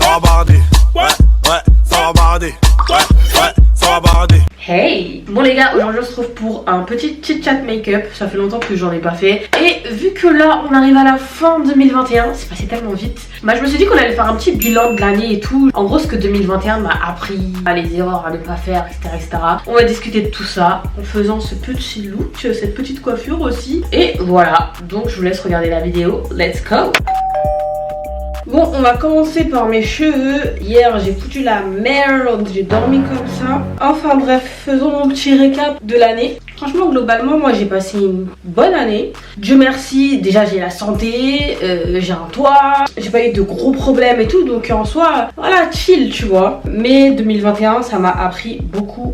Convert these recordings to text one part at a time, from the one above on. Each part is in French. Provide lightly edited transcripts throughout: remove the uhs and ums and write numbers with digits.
va barder. Ouais, ça va barder. Ouais, ça va barder. Hey! Bon les gars, aujourd'hui on se retrouve pour un petit chit chat make-up. Ça fait longtemps que j'en ai pas fait. Et vu que là on arrive à la fin 2021, c'est passé tellement vite. Bah je me suis dit qu'on allait faire un petit bilan de l'année et tout. En gros ce que 2021 m'a appris, les erreurs à ne pas faire, etc. On va discuter de tout ça en faisant ce petit look, cette petite coiffure aussi. Et voilà, donc je vous laisse regarder la vidéo. Let's go! Bon, on va commencer par mes cheveux. Hier, j'ai foutu la merde, j'ai dormi comme ça. Enfin bref, faisons mon petit récap de l'année. Franchement, globalement, moi j'ai passé une bonne année. Dieu merci, déjà j'ai la santé, j'ai un toit, j'ai pas eu de gros problèmes et tout. Donc en soi, voilà, chill, tu vois. Mais 2021, ça m'a appris beaucoup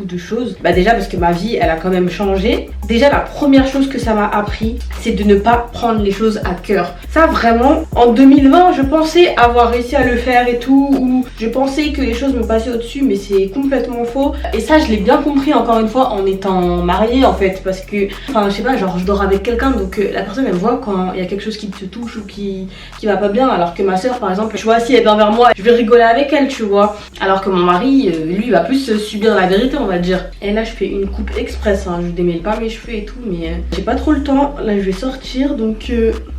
de choses. Bah déjà parce que ma vie, elle a quand même changé. Déjà, la première chose que ça m'a appris, c'est de ne pas prendre les choses à cœur. Ça vraiment, en 2020, je pensais avoir réussi à le faire et tout, ou je pensais que les choses me passaient au-dessus, mais c'est complètement faux. Et ça, je l'ai bien compris encore une fois en étant mariée en fait, parce que, enfin, je sais pas, genre je dors avec quelqu'un, donc la personne elle voit quand il y a quelque chose qui te touche ou qui va pas bien, alors que ma soeur par exemple, tu vois, si elle vient vers moi, je vais rigoler avec elle, tu vois, alors que mon mari, lui, va plus subir la vérité, on va dire. Et là, je fais une coupe express, hein. Je démêle pas mes cheveux et tout, mais j'ai pas trop le temps. Là, je vais sortir, donc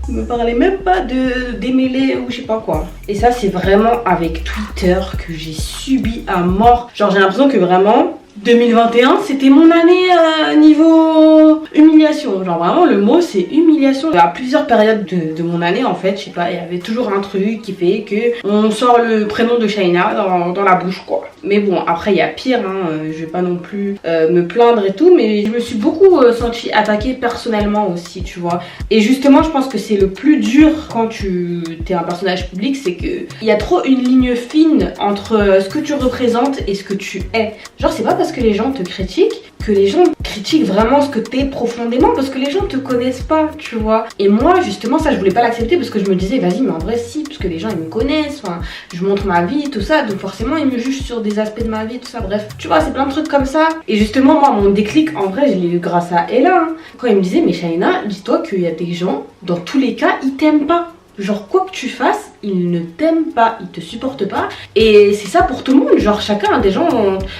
me parlez même pas de démêler ou je sais pas quoi. Et ça, c'est vraiment avec Twitter que j'ai subi à mort. Genre, j'ai l'impression que vraiment 2021 c'était mon année niveau humiliation. Genre vraiment le mot c'est humiliation. À plusieurs périodes de mon année en fait, je sais pas, il y avait toujours un truc qui fait que on sort le prénom de Shaina dans la bouche quoi. Mais bon, après il y a pire, hein, je vais pas non plus me plaindre et tout, mais je me suis beaucoup sentie attaquée personnellement aussi, tu vois. Et justement je pense que c'est le plus dur quand tu es un personnage public, c'est que il y a trop une ligne fine entre ce que tu représentes et ce que tu es. Genre c'est pas parce que les gens te critiquent que les gens critiquent vraiment ce que t'es profondément, parce que les gens te connaissent pas, tu vois. Et moi justement ça je voulais pas l'accepter parce que je me disais vas-y mais en vrai si, parce que les gens ils me connaissent, enfin je montre ma vie tout ça, donc forcément ils me jugent sur des aspects de ma vie tout ça, bref tu vois, c'est plein de trucs comme ça. Et justement moi mon déclic en vrai je l'ai eu grâce à Ella, hein. Quand il me disait mais Shaina, dis-toi qu'il y a des gens dans tous les cas ils t'aiment pas. Genre quoi que tu fasses, ils ne t'aiment pas, ils te supportent pas. Et c'est ça pour tout le monde, genre chacun a des gens...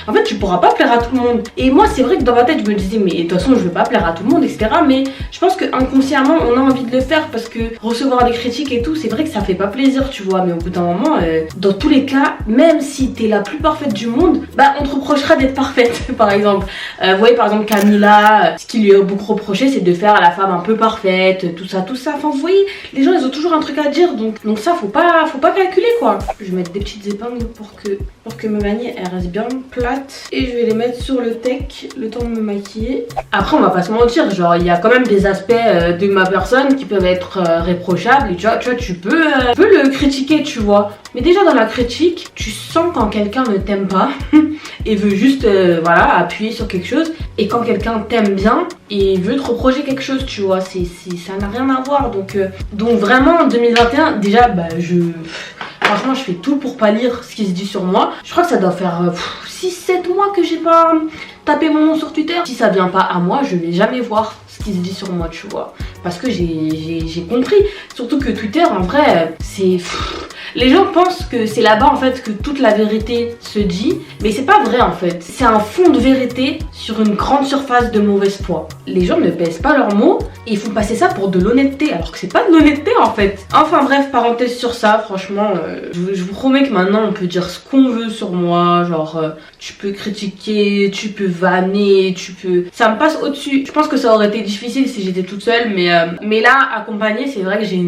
En fait tu pourras pas plaire à tout le monde. Et moi c'est vrai que dans ma tête je me disais mais de toute façon je veux pas plaire à tout le monde, etc. Mais je pense que inconsciemment on a envie de le faire parce que recevoir des critiques et tout, c'est vrai que ça fait pas plaisir, tu vois. Mais au bout d'un moment, dans tous les cas, même si t'es la plus parfaite du monde, bah on te reprochera d'être parfaite par exemple. Vous voyez par exemple Camila, ce qui lui a beaucoup reproché c'est de faire la femme un peu parfaite, tout ça. Enfin vous voyez, les gens ils ont toujours un truc à dire, donc ça faut pas calculer quoi. Je vais mettre des petites épingles pour que ma vanille elle reste bien plate, et je vais les mettre sur le tech le temps de me maquiller. Après on va pas se mentir, genre il y a quand même des aspects de ma personne qui peuvent être réprochables, et tu vois tu peux le critiquer, tu vois. Mais déjà dans la critique, tu sens quand quelqu'un ne t'aime pas et veut juste voilà appuyer sur quelque chose, et quand quelqu'un t'aime bien et veut te reprocher quelque chose, tu vois, ça n'a rien à voir. Donc vraiment en 2021 déjà franchement je fais tout pour pas lire ce qui se dit sur moi. Je crois que ça doit faire 6-7 mois que j'ai pas tapé mon nom sur Twitter. Si ça vient pas à moi, je vais jamais voir ce qui se dit sur moi, tu vois, parce que j'ai compris. Surtout que Twitter en vrai c'est... Les gens pensent que c'est là-bas en fait que toute la vérité se dit, mais c'est pas vrai en fait. C'est un fond de vérité sur une grande surface de mauvaise foi. Les gens ne pèsent pas leurs mots et ils font passer ça pour de l'honnêteté, alors que c'est pas de l'honnêteté en fait. Enfin bref, parenthèse sur ça, franchement, je vous promets que maintenant on peut dire ce qu'on veut sur moi, genre tu peux critiquer, tu peux vanner, ça me passe au-dessus. Je pense que ça aurait été difficile si j'étais toute seule, mais là, accompagnée, c'est vrai que j'ai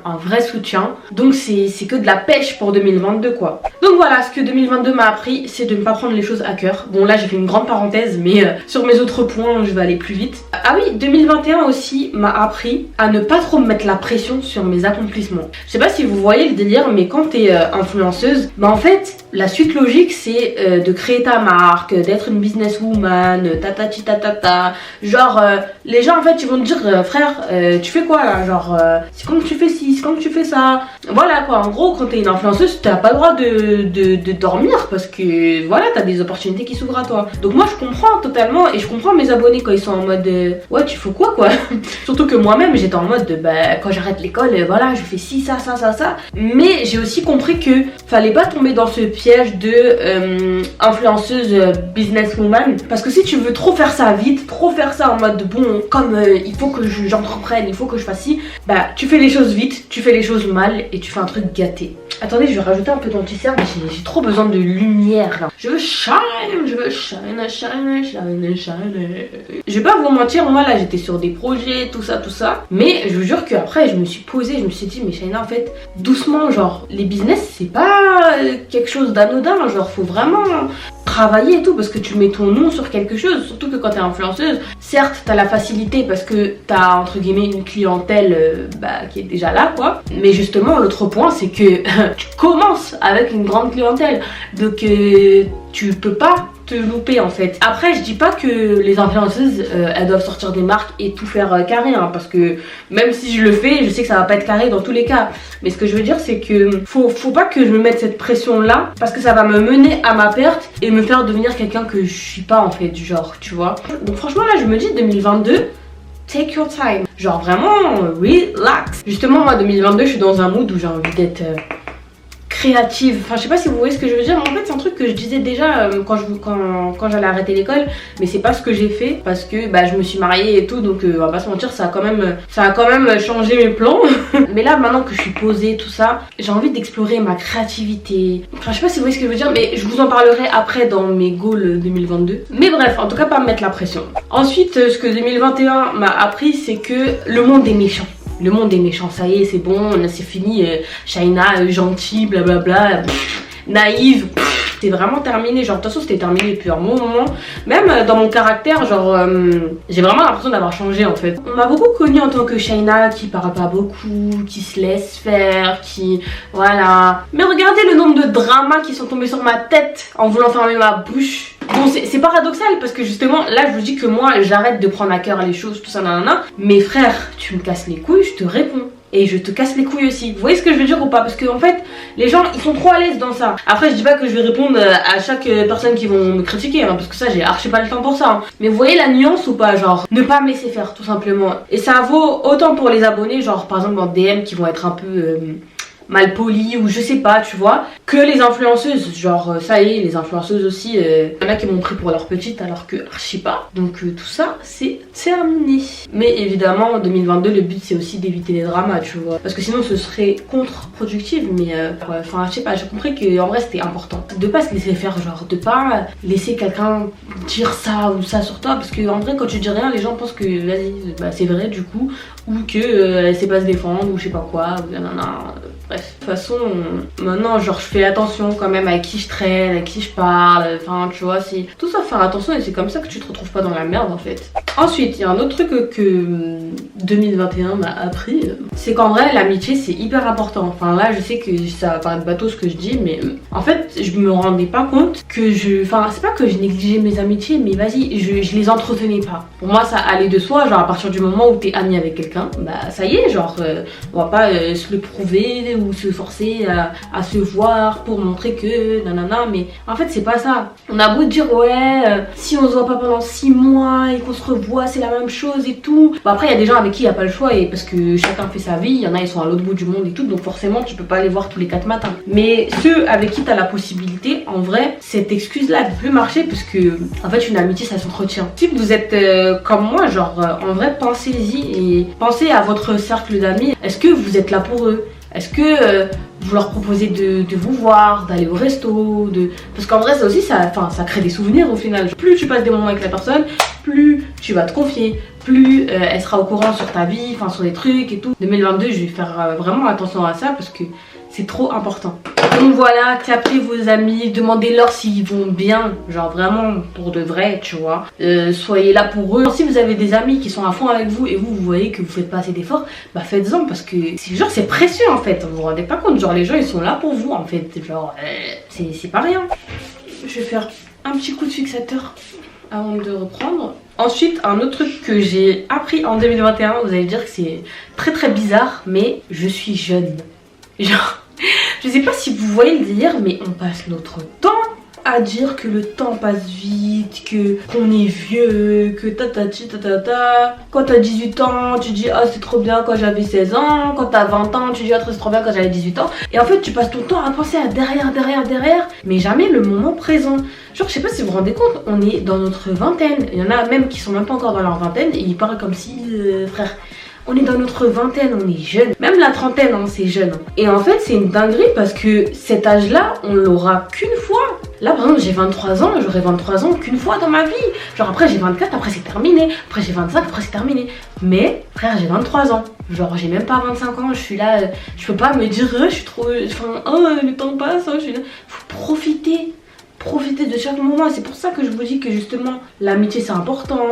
un vrai soutien. Donc c'est que de la pêche pour 2022 quoi. Donc voilà, ce que 2022 m'a appris, c'est de ne pas prendre les choses à cœur. Bon là j'ai fait une grande parenthèse, mais sur mes autres points je vais aller plus vite. Ah oui, 2021 aussi m'a appris à ne pas trop me mettre la pression sur mes accomplissements. Je sais pas si vous voyez le délire, mais quand t'es influenceuse, bah en fait la suite logique c'est de créer ta marque, d'être une businesswoman, tatati tatata. Genre les gens en fait ils vont te dire frère tu fais quoi là, genre c'est quand tu fais ci, c'est quand tu fais ça. Voilà quoi, en gros quand t'es une influenceuse t'as pas le droit de dormir parce que voilà t'as des opportunités qui s'ouvrent à toi. Donc moi je comprends totalement et je comprends mes abonnés quand ils sont en mode ouais tu fais quoi. Surtout que moi-même j'étais en mode quand j'arrête l'école voilà je fais ci ça. Mais j'ai aussi compris que fallait pas tomber dans ce piège de influenceuse businesswoman, parce que si tu veux trop faire ça vite, trop faire ça en mode bon comme il faut que j'entreprenne, il faut que je fasse ci, bah tu fais les choses vite, tu fais les choses mal et tu fais un truc gâté. Attendez, je vais rajouter un peu d'anti-cerne, j'ai trop besoin de lumière là. Je veux shine. Je vais pas vous mentir, moi là j'étais sur des projets, tout ça, mais je vous jure qu'après je me suis posée, je me suis dit mais Shaina en fait doucement, genre les business c'est pas quelque chose d'anodin, genre faut vraiment travailler et tout parce que tu mets ton nom sur quelque chose, surtout que quand t'es influenceuse, certes t'as la facilité parce que t'as entre guillemets une clientèle qui est déjà là quoi, mais justement l'autre point c'est que tu commences avec une grande clientèle, donc tu peux pas te louper en fait. Après je dis pas que les influenceuses elles doivent sortir des marques et tout faire carré hein, parce que même si je le fais je sais que ça va pas être carré dans tous les cas, mais ce que je veux dire c'est que faut pas que je me mette cette pression là parce que ça va me mener à ma perte et me faire devenir quelqu'un que je suis pas en fait, du genre tu vois. Donc franchement là je me dis 2022 take your time, genre vraiment relax. Justement moi 2022 je suis dans un mood où j'ai envie d'être créative, enfin je sais pas si vous voyez ce que je veux dire, mais en fait c'est un truc que je disais déjà quand j'allais arrêter l'école, mais c'est pas ce que j'ai fait parce que je me suis mariée et tout, donc on va pas se mentir, ça a quand même changé mes plans. Mais là maintenant que je suis posée tout ça, j'ai envie d'explorer ma créativité, enfin je sais pas si vous voyez ce que je veux dire, mais je vous en parlerai après dans mes goals 2022, mais bref, en tout cas pas me mettre la pression. Ensuite ce que 2021 m'a appris c'est que le monde est méchant. Le monde est méchant, ça y est, c'est bon, c'est fini, Shaina, gentille, blablabla, naïve, c'est vraiment terminé, genre de toute façon c'était terminé depuis un bon moment. Même dans mon caractère, genre j'ai vraiment l'impression d'avoir changé en fait. On m'a beaucoup connue en tant que Shaina qui parle pas beaucoup, qui se laisse faire, qui voilà. Mais regardez le nombre de dramas qui sont tombés sur ma tête en voulant fermer ma bouche. Bon c'est paradoxal parce que justement là je vous dis que moi j'arrête de prendre à cœur les choses, tout ça nanana. Mais frère, tu me casses les couilles, je te réponds. Et je te casse les couilles aussi. Vous voyez ce que je veux dire ou pas? Parce que en fait les gens ils sont trop à l'aise dans ça. Après je dis pas que je vais répondre à chaque personne qui vont me critiquer hein, parce que ça j'ai archi pas le temps pour ça hein. Mais vous voyez la nuance ou pas? Genre ne pas me laisser faire tout simplement. Et ça vaut autant pour les abonnés, genre par exemple en DM qui vont être un peu mal poli ou je sais pas tu vois, que les influenceuses, genre ça y est les influenceuses aussi, y en a qui m'ont pris pour leur petite alors que archi pas, donc tout ça c'est terminé. Mais évidemment en 2022 le but c'est aussi d'éviter les dramas tu vois, parce que sinon ce serait contre-productif, mais enfin je sais pas, j'ai compris que en vrai c'était important de pas se laisser faire, genre de pas laisser quelqu'un dire ça ou ça sur toi, parce que en vrai quand tu dis rien les gens pensent que vas-y c'est vrai du coup, ou que elle sait pas se défendre ou je sais pas quoi, ou nanana. Bref, de toute façon, maintenant, genre, je fais attention quand même à qui je traîne, à qui je parle, enfin, tu vois, c'est tout ça, faire attention, et c'est comme ça que tu te retrouves pas dans la merde, en fait. Ensuite, il y a un autre truc que 2021 m'a appris, c'est qu'en vrai, l'amitié, c'est hyper important. Enfin, là, je sais que ça va paraître bateau ce que je dis, mais en fait, je me rendais pas compte que enfin, c'est pas que je négligeais mes amitiés, mais vas-y, je les entretenais pas. Pour moi, ça allait de soi, genre, à partir du moment où t'es ami avec quelqu'un, ça y est, genre, on va pas se le prouver ou se forcer à se voir pour montrer que nanana, mais en fait c'est pas ça. On a beau dire ouais si on se voit pas pendant 6 mois et qu'on se revoit c'est la même chose et tout, bon, après il y a des gens avec qui il n'y a pas le choix et parce que chacun fait sa vie, il y en a ils sont à l'autre bout du monde et tout, donc forcément tu peux pas les voir tous les 4 matins, mais ceux avec qui t'as la possibilité, en vrai cette excuse là elle peut plus marcher parce que en fait une amitié ça s'entretient. Si vous êtes comme moi, genre en vrai pensez-y et pensez à votre cercle d'amis, est-ce que vous êtes là pour eux? Est-ce que vous leur proposez de vous voir, d'aller au resto, parce qu'en vrai ça aussi ça crée des souvenirs au final. Plus tu passes des moments avec la personne, plus tu vas te confier, plus elle sera au courant sur ta vie, enfin sur les trucs et tout. 2022 je vais faire vraiment attention à ça parce que c'est trop important. Donc voilà, captez vos amis, demandez-leur s'ils vont bien, genre vraiment pour de vrai, tu vois. Soyez là pour eux. Si vous avez des amis qui sont à fond avec vous et vous voyez que vous faites pas assez d'efforts, bah faites-en parce que genre c'est précieux en fait, vous vous rendez pas compte, genre les gens ils sont là pour vous en fait, genre c'est pas rien. Je vais faire un petit coup de fixateur avant de reprendre. Ensuite, un autre truc que j'ai appris en 2021, vous allez dire que c'est très très bizarre, mais je suis jeune. Genre, je sais pas si vous voyez le délire, mais on passe notre temps à dire que le temps passe vite, que qu'on est vieux, que ta. Quand t'as 18 ans, tu dis ah c'est trop bien quand j'avais 16 ans. Quand t'as 20 ans, tu dis ah c'est trop bien quand j'avais 18 ans. Et en fait tu passes ton temps à penser à derrière, mais jamais le moment présent. Genre je sais pas si vous vous rendez compte, on est dans notre vingtaine. Il y en a même qui sont même pas encore dans leur vingtaine et ils parlent comme si frère. On est dans notre vingtaine, on est jeune. Même la trentaine, hein, c'est jeune. Et en fait, c'est une dinguerie parce que cet âge-là, on l'aura qu'une fois. Là, par exemple, j'ai 23 ans, j'aurai 23 ans qu'une fois dans ma vie. Genre après, j'ai 24, après c'est terminé. Après, j'ai 25, après c'est terminé. Mais, frère, j'ai 23 ans. Genre, j'ai même pas 25 ans, je suis là. Je peux pas me dire, je suis trop. Enfin, oh, le temps passe, je suis là. Faut profiter. Profitez de chaque moment, c'est pour ça que je vous dis que justement l'amitié c'est important,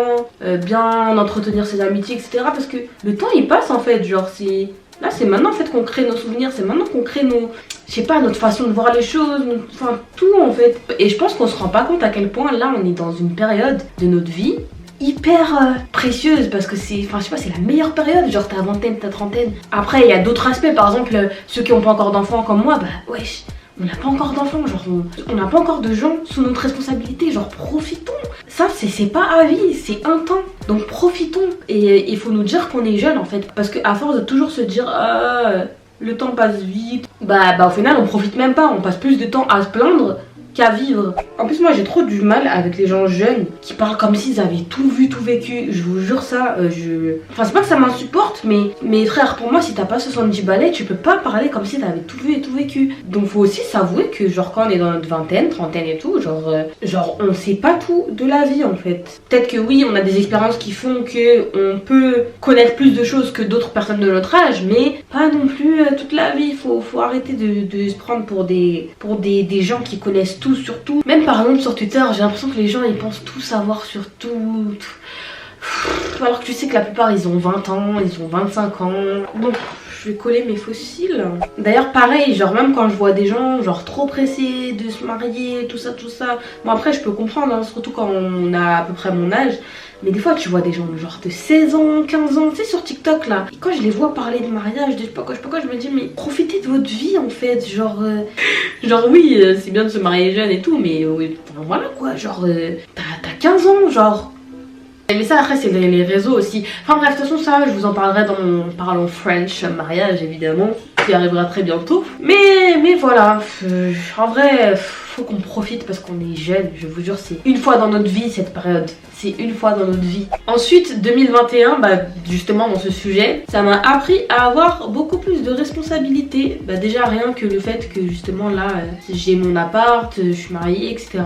bien entretenir ses amitiés, etc. Parce que le temps il passe en fait, genre c'est... Là c'est maintenant en fait qu'on crée nos souvenirs, c'est maintenant qu'on crée nos... Je sais pas, notre façon de voir les choses, enfin tout en fait. Et je pense qu'on se rend pas compte à quel point là on est dans une période de notre vie hyper précieuse parce que c'est, enfin je sais pas, c'est la meilleure période, genre ta vingtaine, ta trentaine. Après il y a d'autres aspects, par exemple ceux qui ont pas encore d'enfants comme moi, bah wesh. On n'a pas encore d'enfants, genre on n'a pas encore de gens sous notre responsabilité, genre profitons. Ça c'est pas à vie, c'est un temps, donc profitons. Et il faut nous dire qu'on est jeune en fait, parce qu'à force de toujours se dire ah, le temps passe vite, bah au final on profite même pas, on passe plus de temps à se plaindre qu'à vivre. En plus moi j'ai trop du mal avec les gens jeunes qui parlent comme s'ils avaient tout vu, tout vécu. Je vous jure ça, enfin c'est pas que ça m'insupporte, mais frère, pour moi si t'as pas 70 balais, tu peux pas parler comme si t'avais tout vu et tout vécu. Donc faut aussi s'avouer que genre quand on est dans notre vingtaine, trentaine et tout, genre on sait pas tout de la vie en fait. Peut-être que oui on a des expériences qui font que on peut connaître plus de choses que d'autres personnes de notre âge, mais pas non plus toute la vie. Faut arrêter de se prendre pour des gens qui connaissent tout sur tout. Même par exemple sur Twitter, j'ai l'impression que les gens ils pensent tout savoir sur tout. Alors que tu sais que la plupart ils ont 20 ans, ils ont 25 ans. Donc je vais coller mes fossiles. D'ailleurs pareil, genre même quand je vois des gens genre trop pressés de se marier, tout ça. Bon après je peux comprendre, hein, surtout quand on a à peu près mon âge. Mais des fois tu vois des gens genre de 16 ans, 15 ans, tu sais sur TikTok là. Et quand je les vois parler de mariage, de je sais pas quoi, je me dis mais profitez de votre vie en fait. Genre oui c'est bien de se marier jeune et tout, mais enfin, voilà quoi, genre t'as 15 ans genre. Mais ça après c'est les réseaux aussi. Enfin bref, de toute façon ça je vous en parlerai dans mon Parlons French mariage évidemment, qui arrivera très bientôt. Mais voilà, en vrai faut qu'on profite parce qu'on est jeune, je vous jure c'est une fois dans notre vie cette période. C'est une fois dans notre vie. Ensuite 2021, bah justement dans ce sujet, ça m'a appris à avoir beaucoup plus de responsabilités. Bah déjà rien que le fait que justement là j'ai mon appart, je suis mariée etc.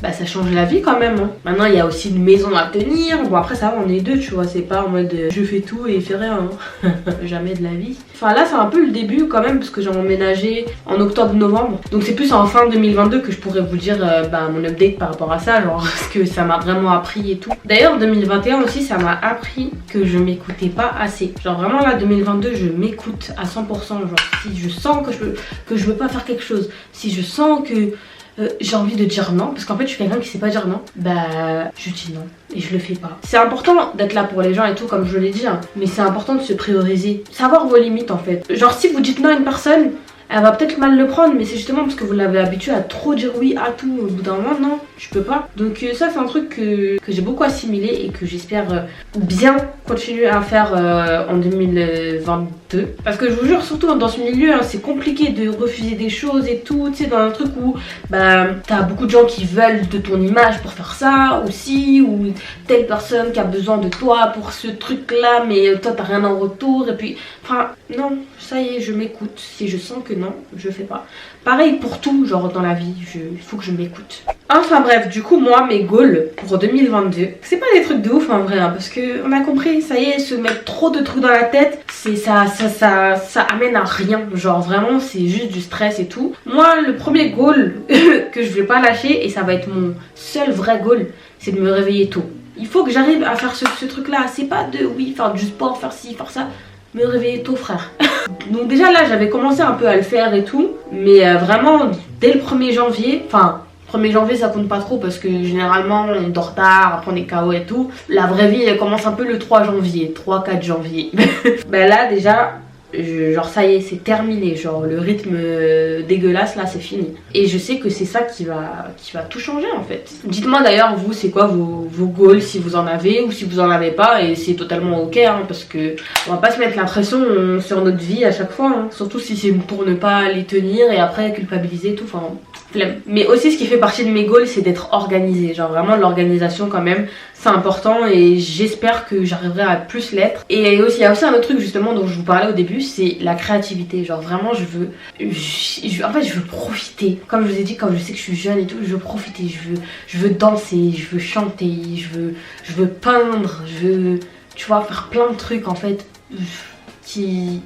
Bah ça change la vie quand même hein. Maintenant il y a aussi une maison à tenir. Bon après ça va on est deux tu vois, c'est pas en mode je fais tout et il fait rien hein. Jamais de la vie. Enfin là c'est un peu le début quand même parce que j'ai emménagé en octobre-novembre. Donc c'est plus en fin 2022 que je pourrais vous dire mon update par rapport à ça, genre parce que ça m'a vraiment appris et tout. D'ailleurs 2021 aussi ça m'a appris que je m'écoutais pas assez. Genre vraiment là 2022 je m'écoute à 100%. Genre si je sens que je veux pas faire quelque chose, si je sens que j'ai envie de dire non, parce qu'en fait je suis quelqu'un qui sait pas dire non, bah je dis non et je le fais pas. C'est important d'être là pour les gens et tout comme je l'ai dit hein, mais c'est important de se prioriser, savoir vos limites en fait. Genre si vous dites non à une personne, elle va peut-être mal le prendre, mais c'est justement parce que vous l'avez habitué à trop dire oui à tout. Au bout d'un moment, non, je peux pas. Donc ça c'est un truc que j'ai beaucoup assimilé et que j'espère bien continuer à faire en 2022. Parce que je vous jure, surtout dans ce milieu, hein, c'est compliqué de refuser des choses et tout. Tu sais, dans un truc où t'as beaucoup de gens qui veulent de ton image pour faire ça aussi, ou telle personne qui a besoin de toi pour ce truc-là, mais toi t'as rien en retour. Et puis, enfin, non, ça y est, je m'écoute. Si je sens que non, je fais pas. Pareil pour tout, genre dans la vie, il faut que je m'écoute. Enfin bref, du coup moi mes goals pour 2022, c'est pas des trucs de ouf en vrai hein, parce que on a compris, ça y est, se mettre trop de trucs dans la tête, c'est ça amène à rien, genre vraiment c'est juste du stress et tout. Moi le premier goal que je vais pas lâcher et ça va être mon seul vrai goal, c'est de me réveiller tôt. Il faut que j'arrive à faire ce truc là, c'est pas de oui faire du sport, faire ci, faire ça, me réveiller tôt frère. Donc déjà là j'avais commencé un peu à le faire et tout, mais vraiment dès le 1er janvier, enfin 1er janvier ça compte pas trop parce que généralement on dort tard, après on est KO et tout. La vraie vie elle commence un peu le 3 janvier, 3-4 janvier. Ben là déjà, genre ça y est c'est terminé, genre le rythme dégueulasse là c'est fini. Et je sais que c'est ça qui va tout changer en fait. Dites-moi d'ailleurs vous c'est quoi vos goals si vous en avez ou si vous en avez pas et c'est totalement ok hein, parce que on va pas se mettre la pression sur notre vie à chaque fois hein, surtout si c'est pour ne pas les tenir et après culpabiliser et tout, enfin flemme. Mais aussi ce qui fait partie de mes goals c'est d'être organisée, genre vraiment l'organisation quand même c'est important et j'espère que j'arriverai à plus l'être. Et aussi il y a aussi un autre truc justement dont je vous parlais au début, c'est la créativité, genre vraiment en fait je veux profiter, comme je vous ai dit, comme je sais que je suis jeune et tout, je veux profiter, je veux danser, je veux chanter, je veux peindre, je veux tu vois faire plein de trucs en fait qui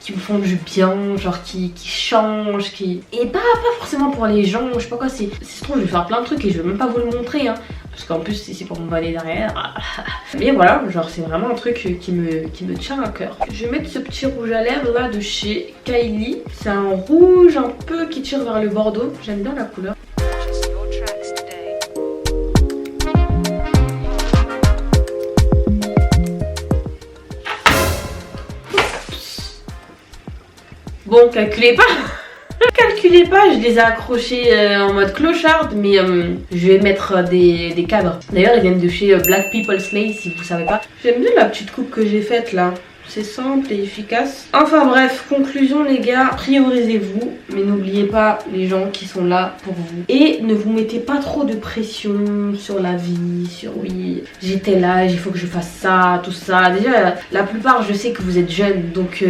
me font du bien, genre qui changent, et pas forcément pour les gens, je sais pas quoi, c'est trop, je vais faire plein de trucs et je vais même pas vous le montrer hein, parce qu'en plus c'est pour mon balai derrière. Mais voilà, genre c'est vraiment un truc qui me tient à cœur. Je vais mettre ce petit rouge à lèvres là de chez Kylie, c'est un rouge un peu qui tire vers le bordeaux, j'aime bien la couleur. Bon, calculez pas. Calculez pas, je les ai accrochés en mode clocharde, mais je vais mettre des cadres. D'ailleurs, ils viennent de chez Black People Slay, si vous savez pas. J'aime bien la petite coupe que j'ai faite là. C'est simple et efficace. Enfin bref, conclusion les gars, priorisez-vous, mais n'oubliez pas les gens qui sont là pour vous. Et ne vous mettez pas trop de pression sur la vie, sur oui, j'ai tel âge, il faut que je fasse ça, tout ça. Déjà, la plupart, je sais que vous êtes jeunes, donc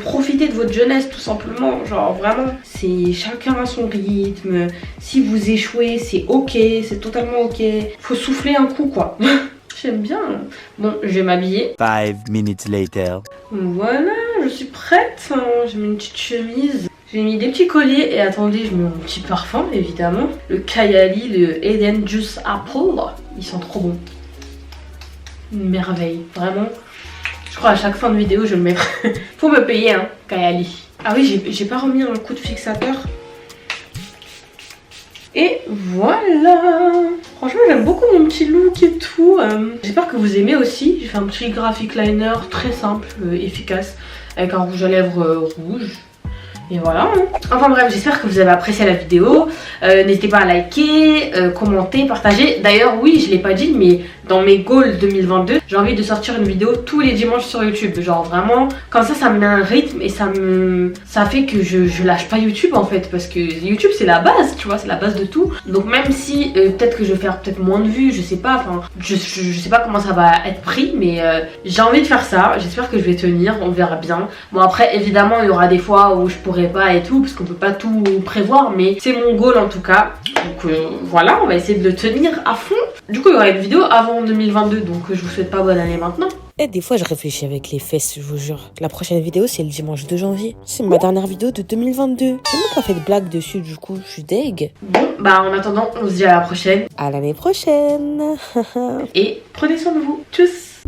profitez de votre jeunesse tout simplement. Genre vraiment, c'est chacun à son rythme. Si vous échouez, c'est ok, c'est totalement ok. Faut souffler un coup quoi. J'aime bien. Bon, je vais m'habiller. 5 minutes later. Voilà, je suis prête. J'ai mis une petite chemise. J'ai mis des petits colliers et attendez, je mets mon petit parfum évidemment. Le Kylie, le Eden Juice Apple. Ils sont trop bons. Une merveille, vraiment. Je crois à chaque fin de vidéo, je le mets. Faut me payer, hein, Kylie. Ah oui, j'ai pas remis un coup de fixateur. Et voilà. Franchement j'aime beaucoup mon petit look et tout. J'espère que vous aimez aussi. J'ai fait un petit graphic liner très simple, efficace, avec un rouge à lèvres rouge. Et voilà. Enfin bref, j'espère que vous avez apprécié la vidéo. N'hésitez pas à liker, commenter, partager. D'ailleurs oui, je l'ai pas dit, mais dans mes goals 2022, j'ai envie de sortir une vidéo tous les dimanches sur YouTube. Genre vraiment, comme ça me met un rythme et ça fait que je lâche pas YouTube en fait. Parce que YouTube c'est la base, tu vois, c'est la base de tout. Donc même si peut-être que je vais faire peut-être moins de vues, je sais pas. Enfin, je sais pas comment ça va être pris, mais j'ai envie de faire ça. J'espère que je vais tenir, on verra bien. Bon après évidemment il y aura des fois où je pourrai pas et tout parce qu'on peut pas tout prévoir, mais c'est mon goal en tout cas. Donc voilà, on va essayer de le tenir à fond. Du coup il y aura une vidéo avant 2022, donc je vous souhaite pas bonne année maintenant. Et des fois je réfléchis avec les fesses, je vous jure. La prochaine vidéo c'est le dimanche 2 janvier. C'est ma dernière vidéo de 2022. J'ai même pas fait de blague dessus, du coup je suis deg. Bon bah en attendant on se dit à la prochaine. À l'année prochaine. Et prenez soin de vous. Tchuss.